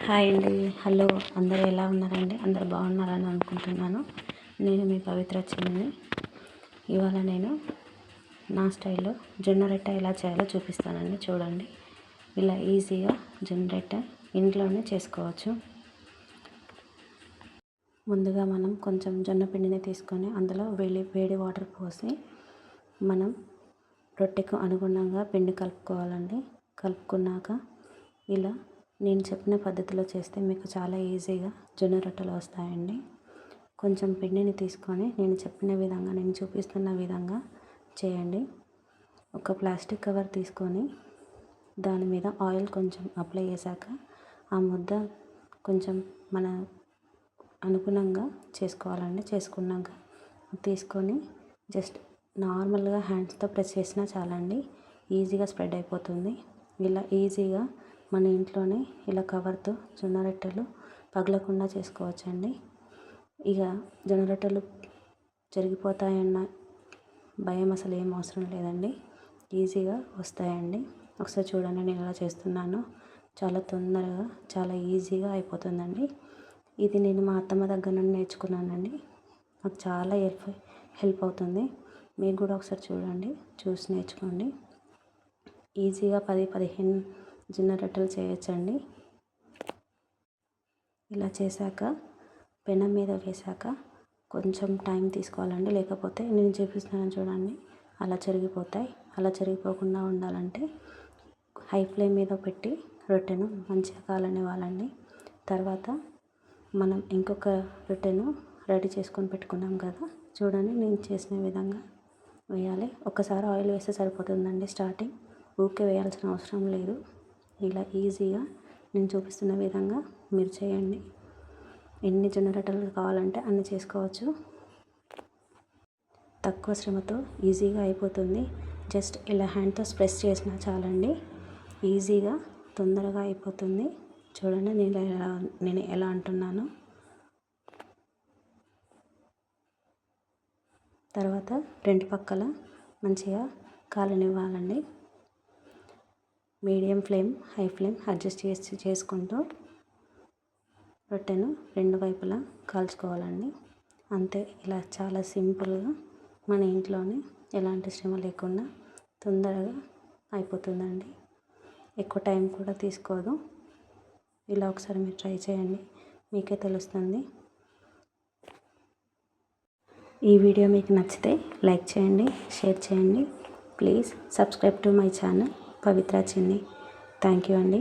Hi అండి, hello. అందరూ ఎలా ఉన్నారండి? అందరూ బాగున్నారని అనుకుంటున్నాను. నేను మీ పవిత్ర చిన్ని. ఇవాళ నేను నా స్టైల్లో జొన్న రొట్టె ఎలా చేయాలో చూపిస్తానండి. చూడండి, ఇలా ఈజీగా జొన్న రొట్టె ఇంట్లోనే చేసుకోవచ్చు. ముందుగా మనం కొంచెం జొన్న పిండిని తీసుకొని అందులో వేడి వాటర్ పోసి మనం రొట్టెకు అనుగుణంగా పిండి కలుపుకోవాలండి. కలుపుకున్నాక ఇలా నేను చెప్పిన పద్ధతిలో చేస్తే మీకు చాలా ఈజీగా జొన్న రొట్టెలు వస్తాయండి. కొంచెం పిండిని తీసుకొని నేను చెప్పిన విధంగా, నేను చూపిస్తున్న విధంగా చేయండి. ఒక ప్లాస్టిక్ కవర్ తీసుకొని దాని మీద ఆయిల్ కొంచెం అప్లై చేశాక ఆ ముద్ద కొంచెం మన అనుగుణంగా చేసుకోవాలండి. చేసుకున్నాక తీసుకొని జస్ట్ నార్మల్గా హ్యాండ్స్తో ప్రెస్ చేసినా చాలండి, ఈజీగా స్ప్రెడ్ అయిపోతుంది. ఇలా ఈజీగా మన ఇంట్లోనే ఇలా కవర్తో జొన్న రొట్టెలు పగలకుండా చేసుకోవచ్చండి. ఇక జొన్న రొట్టెలు జరిగిపోతాయన్న భయం అసలు ఏం అవసరం లేదండి, ఈజీగా వస్తాయండి. ఒకసారి చూడండి నేను ఎలా చేస్తున్నానో. చాలా తొందరగా, చాలా ఈజీగా అయిపోతుందండి. ఇది నేను మా అత్తమ్మ దగ్గర నుండి నేర్చుకున్నానండి. నాకు చాలా హెల్ప్ అవుతుంది. మీకు కూడా ఒకసారి చూడండి, చూసి నేర్చుకోండి. ఈజీగా 10-15 జొన్న రొట్టెలు చేయొచ్చండి. ఇలా చేశాక పెనం మీద వేశాక కొంచెం టైం తీసుకోవాలండి, లేకపోతే నేను చూపిస్తున్నాను చూడండి అలా చెరిగిపోతాయి. అలా చెరిగిపోకుండా ఉండాలంటే హై ఫ్లేమ్ మీద పెట్టి రొట్టెను మంచిగా కాలనివ్వాలండి. తర్వాత మనం ఇంకొక రొట్టెను రెడీ చేసుకొని పెట్టుకున్నాం కదా, చూడండి నేను చేసిన విధంగా వేయాలి. ఒకసారి ఆయిల్ వేస్తే సరిపోతుందండి. స్టార్టింగ్ ఊరికే వేయాల్సిన అవసరం లేదు. ఇలా ఈజీగా నేను చూపిస్తున్న విధంగా మీరు చేయండి. ఎన్ని జొన్న రొట్టెలు కావాలంటే అన్ని చేసుకోవచ్చు. తక్కువ శ్రమతో ఈజీగా అయిపోతుంది. జస్ట్ ఇలా హ్యాండ్తో ప్రెస్ చేసినా చాలండి, ఈజీగా తొందరగా అయిపోతుంది. చూడండి నేను ఎలా అంటున్నాను. తర్వాత రెండు పక్కల మంచిగా కాలనివ్వాలండి. Medium flame, high flame adjust చేసుకుంటూ రొట్టెను రెండు వైపులా కాల్చుకోవాలండి. అంతే, ఇలా చాలా సింపుల్గా మన ఇంట్లోనే ఎలాంటి శ్రమ లేకుండా తొందరగా అయిపోతుందండి. ఎక్కువ టైం కూడా తీసుకోదు. ఇలా ఒకసారి మీరు ట్రై చేయండి, మీకే తెలుస్తుంది. ఈ వీడియో మీకు నచ్చితే లైక్ చేయండి, షేర్ చేయండి. Please subscribe to my channel Pavitra Chinni. Thank you అండి.